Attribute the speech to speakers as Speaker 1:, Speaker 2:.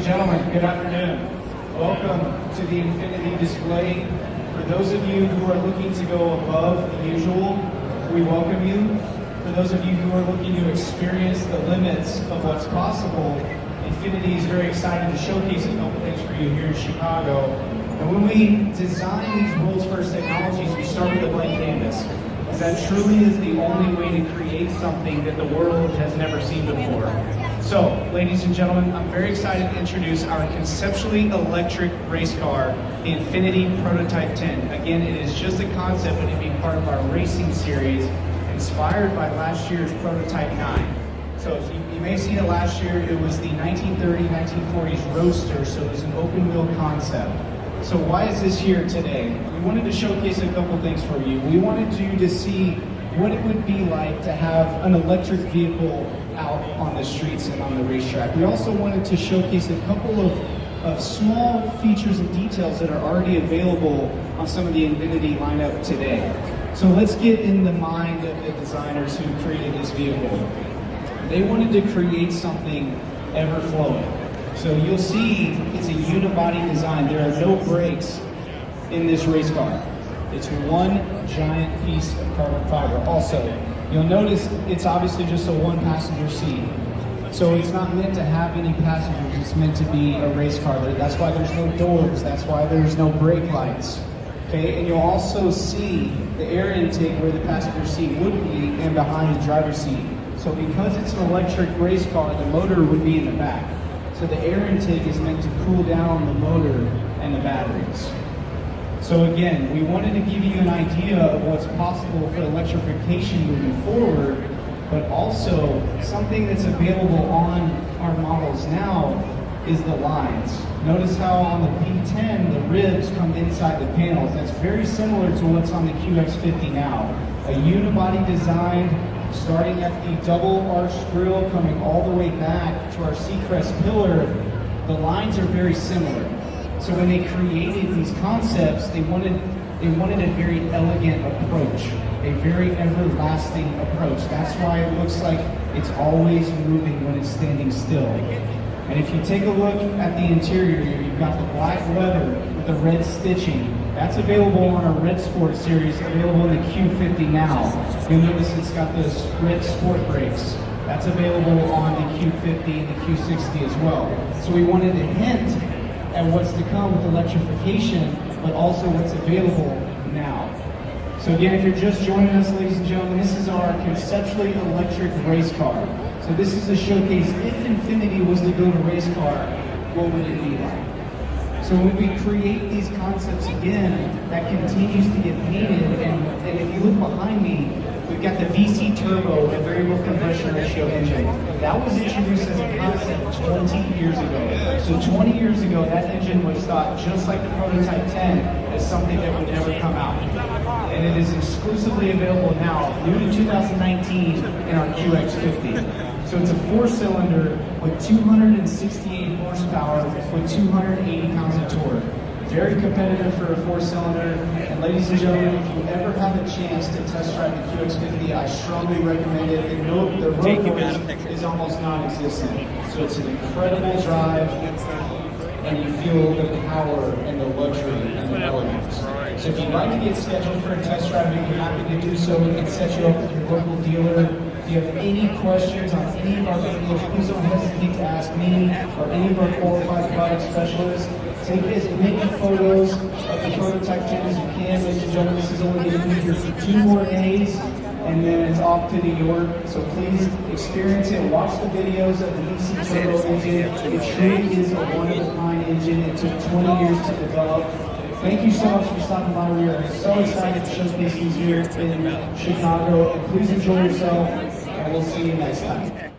Speaker 1: and gentlemen, good afternoon. Welcome to the Infiniti display. For those of you who are looking to go above the usual, we welcome you. For those of you who are looking to experience the limits of what's possible, Infiniti is very excited to showcase a couple things for you here in Chicago. And when we design these world's first technologies, we start with a blank canvas. Because that truly is the only way to create something that the world has never seen before. So, ladies and gentlemen, I'm very excited to introduce our conceptually electric race car, the Infiniti Prototype 10. Again, it is just a concept, but it'll be part of our racing series, inspired by last year's Prototype 9. So, you may have seen it last year. It was the 1930s, 1940s Roadster, so it was an open-wheel concept. So why is this here today? We wanted to showcase a couple things for you. We wanted you to see what it would be like to have an electric vehicle out on the streets and on the racetrack. We also wanted to showcase a couple of small features and details that are already available on some of the Infiniti lineup today. So let's get in the mind of the designers who created this vehicle. They wanted to create something ever-flowing. So you'll see it's a unibody design. There are no brakes in this race car. It's one giant piece of carbon fiber. Also, you'll notice it's obviously just a one-passenger seat. So it's not meant to have any passengers. It's meant to be a race car. That's why there's no doors. That's why there's no brake lights. Okay, and you'll also see the air intake where the passenger seat would be and behind the driver's seat. So because it's an electric race car, the motor would be in the back. So the air intake is meant to cool down the motor and the batteries. So again, we wanted to give you an idea of what's possible for electrification moving forward, but also something that's available on our models now is the lines. Notice how on the P10, the ribs come inside the panels. That's very similar to what's on the QX50 now. A unibody design, starting at the double arched grille, coming all the way back to our Seacrest pillar. The lines are very similar. So when they created these concepts, they wanted a very elegant approach, a very everlasting approach. That's why it looks like it's always moving when it's standing still. And if you take a look at the interior here, you've got the black leather with the red stitching. That's available on our Red Sport series, available in the Q50 now. You'll notice it's got those red sport brakes. That's available on the Q50 and the Q60 as well. So we wanted to hint at what's to come with electrification, but also what's available now. So again, if you're just joining us, ladies and gentlemen, this is our conceptually electric race car. So this is a showcase. If Infiniti was to build a race car, what would it be like? So when we create these concepts again, that continues to get painted, and if you look behind me, we've got the VC turbo, a variable compression ratio engine. That was introduced as a concept 20 years ago. So 20 years ago, that engine was thought, just like the Prototype 10, as something that would never come out. And it is exclusively available now, new to 2019, in our QX50. So it's a four-cylinder with 268 horsepower with 280 pounds of torque. Very competitive for a four-cylinder. And ladies and gentlemen, if you ever have a chance to test drive the QX50, I strongly recommend it. The road noise is almost non-existent. So it's an incredible drive, and you feel the power and the luxury and the elements. So if you'd like to get scheduled for a test drive, we'd be happy to do so. We can set you up with your local dealer. If you have any questions on any of our vehicles, please don't hesitate to ask me or any of our qualified product specialists. Take as many photos of the Prototype 10 as you can. Ladies and gentlemen, this is only going to be here for 2 more days, and then it's off to New York. So please experience it. Watch the videos of the VC turbo engine. It truly is a one-of-a-kind engine. It took 20 years to develop. Thank you so much for stopping by. We are so excited to showcase these here in Chicago. And please enjoy yourself, and we'll see you next time.